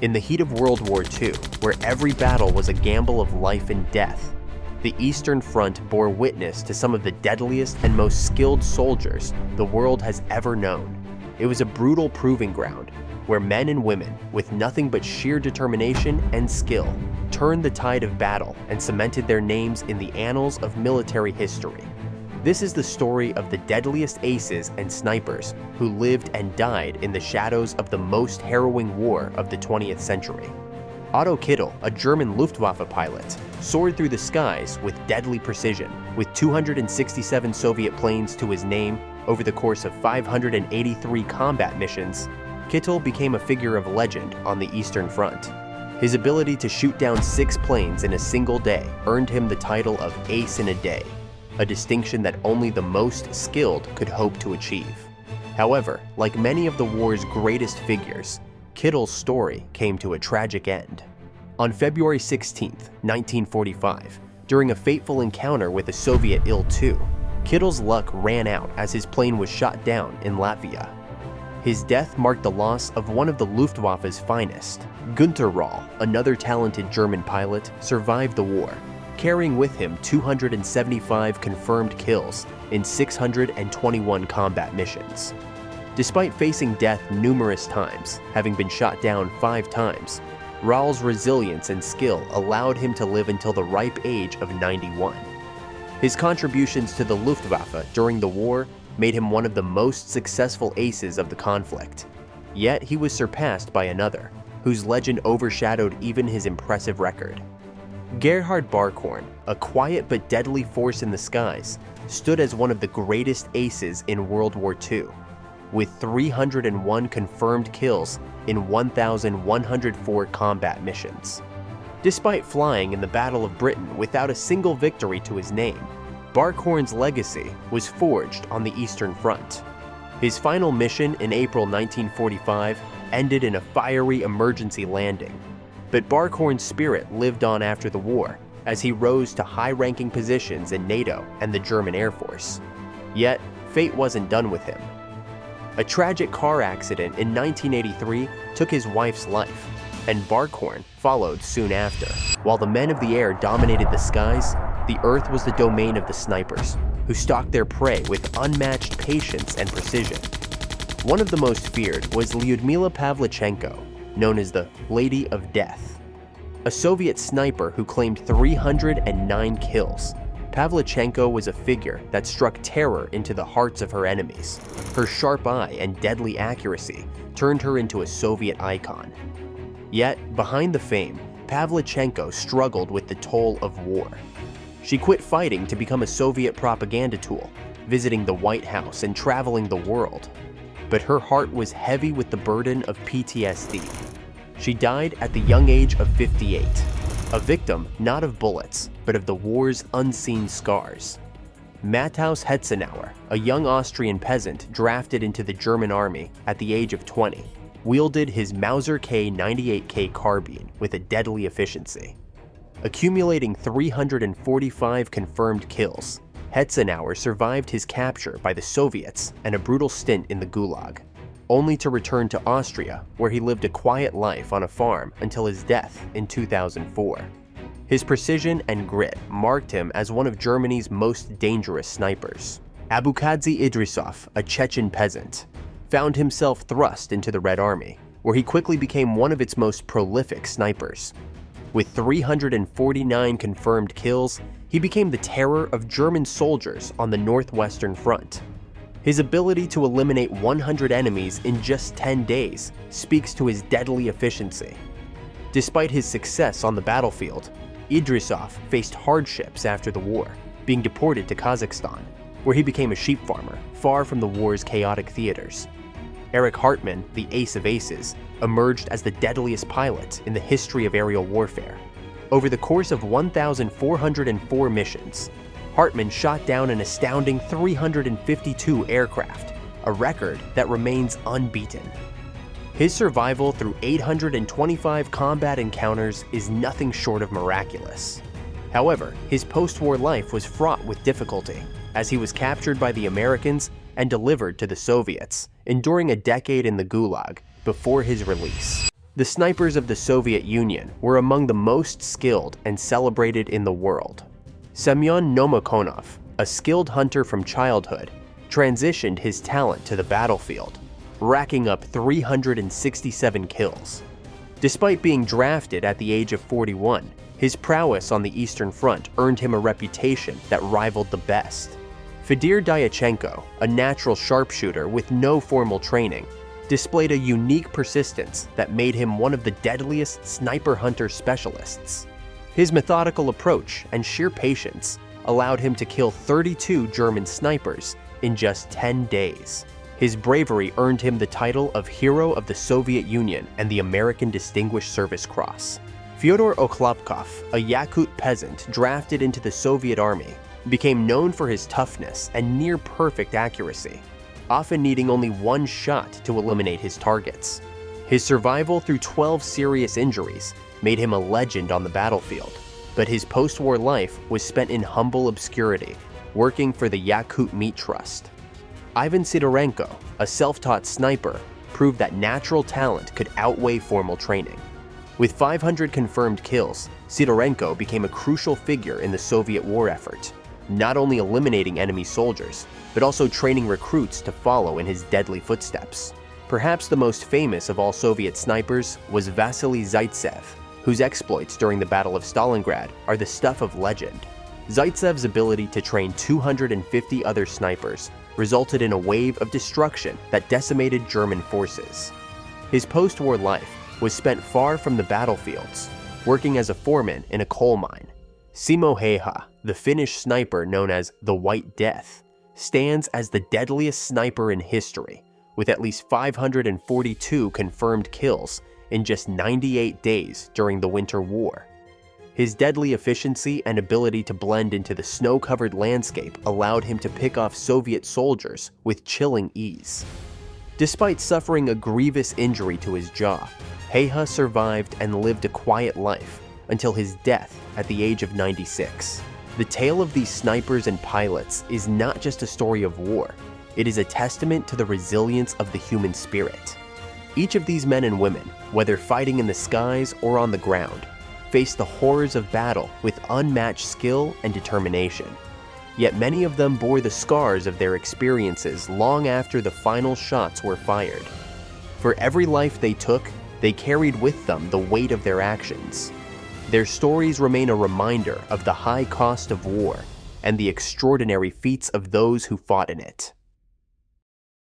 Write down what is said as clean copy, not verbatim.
In the heat of World War II, where every battle was a gamble of life and death, the Eastern Front bore witness to some of the deadliest and most skilled soldiers the world has ever known. It was a brutal proving ground where men and women, with nothing but sheer determination and skill, turned the tide of battle and cemented their names in the annals of military history. This is the story of the deadliest aces and snipers who lived and died in the shadows of the most harrowing war of the 20th century. Otto Kittel, a German Luftwaffe pilot, soared through the skies with deadly precision. With 267 Soviet planes to his name over the course of 583 combat missions, Kittel became a figure of legend on the Eastern Front. His ability to shoot down 6 planes in a single day earned him the title of Ace in a Day, a distinction that only the most skilled could hope to achieve. However, like many of the war's greatest figures, Kittel's story came to a tragic end. On February 16, 1945, during a fateful encounter with a Soviet Il-2, Kittel's luck ran out as his plane was shot down in Latvia. His death marked the loss of one of the Luftwaffe's finest. Günter Rall, another talented German pilot, survived the war, carrying with him 275 confirmed kills in 621 combat missions. Despite facing death numerous times, having been shot down 5 times, Rall's resilience and skill allowed him to live until the ripe age of 91. His contributions to the Luftwaffe during the war made him one of the most successful aces of the conflict. Yet he was surpassed by another, whose legend overshadowed even his impressive record. Gerhard Barkhorn, a quiet but deadly force in the skies, stood as one of the greatest aces in World War II, with 301 confirmed kills in 1,104 combat missions. Despite flying in the Battle of Britain without a single victory to his name, Barkhorn's legacy was forged on the Eastern Front. His final mission in April 1945 ended in a fiery emergency landing, but Barkhorn's spirit lived on after the war as he rose to high-ranking positions in NATO and the German Air Force. Yet, fate wasn't done with him. A tragic car accident in 1983 took his wife's life, and Barkhorn followed soon after. While the men of the air dominated the skies, the earth was the domain of the snipers, who stalked their prey with unmatched patience and precision. One of the most feared was Lyudmila Pavlichenko, known as the Lady of Death. A Soviet sniper who claimed 309 kills, Pavlichenko was a figure that struck terror into the hearts of her enemies. Her sharp eye and deadly accuracy turned her into a Soviet icon. Yet, behind the fame, Pavlichenko struggled with the toll of war. She quit fighting to become a Soviet propaganda tool, visiting the White House and traveling the world. But her heart was heavy with the burden of PTSD. She died at the young age of 58, a victim not of bullets, but of the war's unseen scars. Matthaus Hetzenauer, a young Austrian peasant drafted into the German army at the age of 20, wielded his Mauser K98K carbine with a deadly efficiency. Accumulating 345 confirmed kills, Hetzenauer survived his capture by the Soviets and a brutal stint in the Gulag, only to return to Austria, where he lived a quiet life on a farm until his death in 2004. His precision and grit marked him as one of Germany's most dangerous snipers. Abukadze Idrisov, a Chechen peasant, found himself thrust into the Red Army, where he quickly became one of its most prolific snipers. With 349 confirmed kills, he became the terror of German soldiers on the Northwestern Front. His ability to eliminate 100 enemies in just 10 days speaks to his deadly efficiency. Despite his success on the battlefield, Idrisov faced hardships after the war, being deported to Kazakhstan, where he became a sheep farmer, far from the war's chaotic theaters. Erich Hartmann, the ace of aces, emerged as the deadliest pilot in the history of aerial warfare. Over the course of 1,404 missions, Hartmann shot down an astounding 352 aircraft, a record that remains unbeaten. His survival through 825 combat encounters is nothing short of miraculous. However, his post-war life was fraught with difficulty, as he was captured by the Americans and delivered to the Soviets, enduring a decade in the Gulag before his release. The snipers of the Soviet Union were among the most skilled and celebrated in the world. Semyon Nomokonov, a skilled hunter from childhood, transitioned his talent to the battlefield, racking up 367 kills. Despite being drafted at the age of 41, his prowess on the Eastern Front earned him a reputation that rivaled the best. Fyodor Dyachenko, a natural sharpshooter with no formal training, displayed a unique persistence that made him one of the deadliest sniper hunter specialists. His methodical approach and sheer patience allowed him to kill 32 German snipers in just 10 days. His bravery earned him the title of Hero of the Soviet Union and the American Distinguished Service Cross. Fyodor Oklopkov, a Yakut peasant drafted into the Soviet Army, became known for his toughness and near-perfect accuracy, often needing only one shot to eliminate his targets. His survival through 12 serious injuries made him a legend on the battlefield, but his post-war life was spent in humble obscurity, working for the Yakut Meat Trust. Ivan Sidorenko, a self-taught sniper, proved that natural talent could outweigh formal training. With 500 confirmed kills, Sidorenko became a crucial figure in the Soviet war effort, not only eliminating enemy soldiers, but also training recruits to follow in his deadly footsteps. Perhaps the most famous of all Soviet snipers was Vasily Zaitsev, whose exploits during the Battle of Stalingrad are the stuff of legend. Zaitsev's ability to train 250 other snipers resulted in a wave of destruction that decimated German forces. His post-war life was spent far from the battlefields, working as a foreman in a coal mine. Simo Heiha, the Finnish sniper known as the White Death, stands as the deadliest sniper in history, with at least 542 confirmed kills in just 98 days during the Winter War. His deadly efficiency and ability to blend into the snow-covered landscape allowed him to pick off Soviet soldiers with chilling ease. Despite suffering a grievous injury to his jaw, Heiha survived and lived a quiet life until his death at the age of 96. The tale of these snipers and pilots is not just a story of war, it is a testament to the resilience of the human spirit. Each of these men and women, whether fighting in the skies or on the ground, faced the horrors of battle with unmatched skill and determination. Yet many of them bore the scars of their experiences long after the final shots were fired. For every life they took, they carried with them the weight of their actions. Their stories remain a reminder of the high cost of war and the extraordinary feats of those who fought in it.